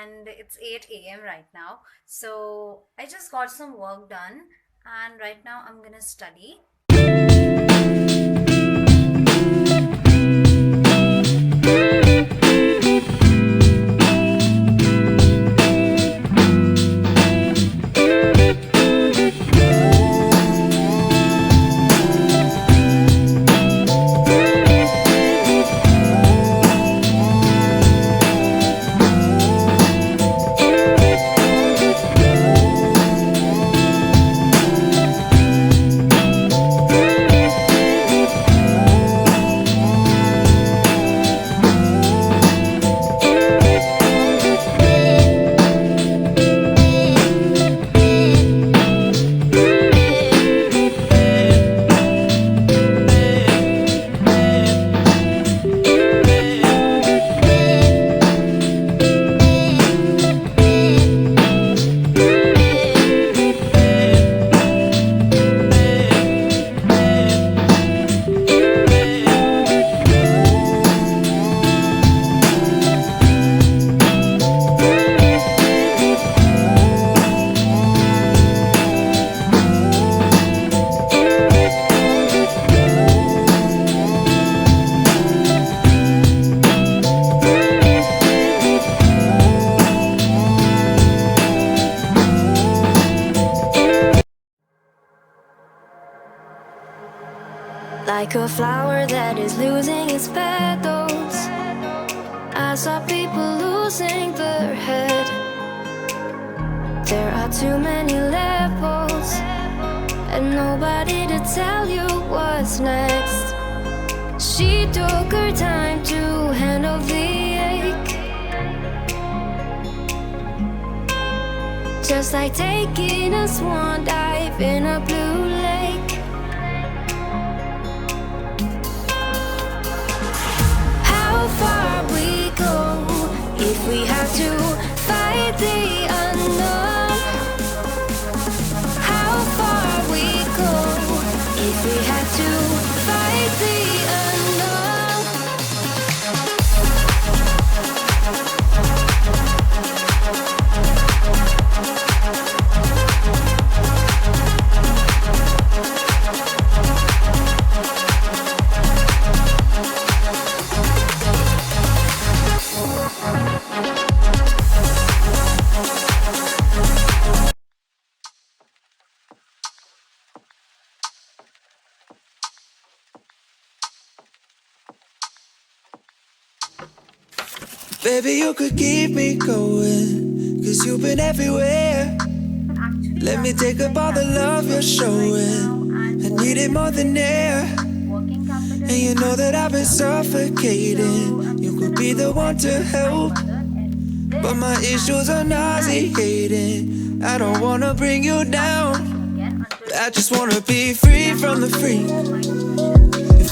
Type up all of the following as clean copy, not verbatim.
and it's 8 a.m. right now. So I just got some work done, and right now I'm gonna study. Like a flower that is losing its petals, I saw people losing their head. There are too many levels, and nobody to tell you what's next. She took her time to handle the ache, just like taking a swan dive in a blue lake. How far we go if we have to fight the unknown? How far we go if we have to fight the unknown? Baby, you could keep me going, 'cause you've been everywhere. Let me take up all the love you're showing. I need it more than air. And you know that I've been suffocating. You could be the one to help, but my issues are nauseating. I don't wanna bring you down, I just wanna be free from the freak.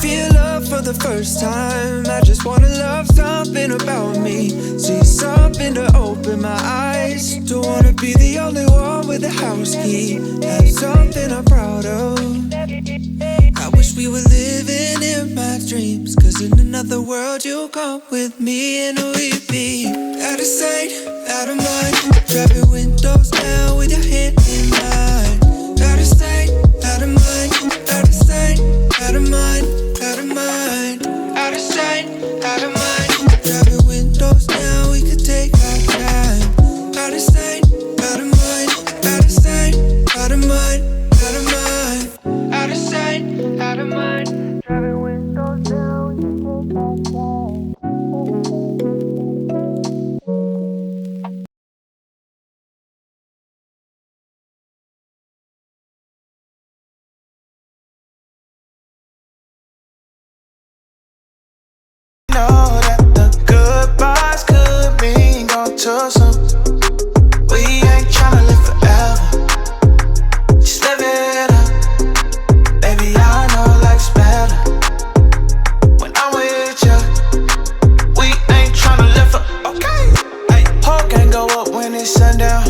Feel love for the first time. I just wanna love something about me. See something to open my eyes. Don't wanna be the only one with a house key. Have something I'm proud of. I wish we were living in my dreams, 'cause in another world you come with me and we'd be out of sight, out of mind. Driving windows down with your hand in mine. Out of sight, out of mind. Out of sight, out of mind. Out of mind, out of sight, out of mind. Driving windows down, we could take our time. Out of sight, out of mind. Out of sight, out of mind. Out of mind, out of sight, out of mind. Driving windows down, we could take our time. Know that the goodbyes could mean gone too soon. We ain't tryna live forever, just live it up. Baby, I know life's better when I'm with you. We ain't tryna live for, okay. Ay, whole gang go up when it's sundown.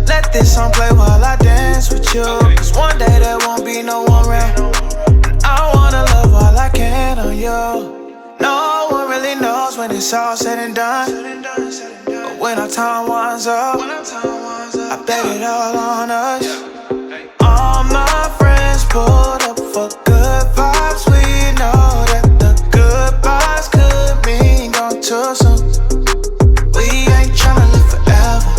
Let this song play while I dance with you, 'cause one day there won't be no one round. And I wanna love while I can on you. No one really knows when it's all said and done, but When our time winds up, I bet it all on us. All my friends pulled up for good vibes. We know that the goodbyes could mean gone too soon. We ain't tryna live forever,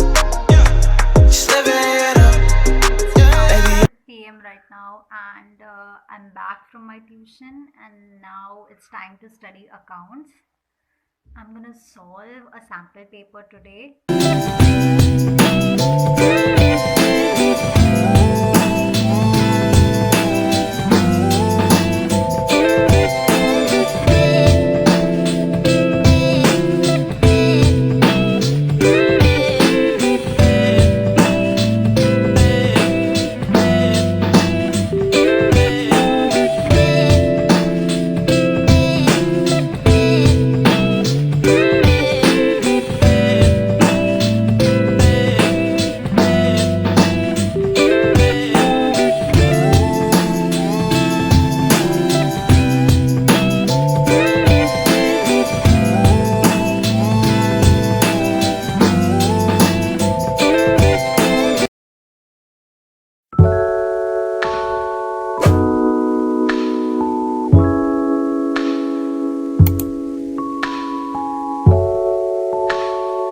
just living it up. Baby, 12 p.m. right now, and I'm back from my tuition, and now it's time to study accounts. I'm gonna solve a sample paper today.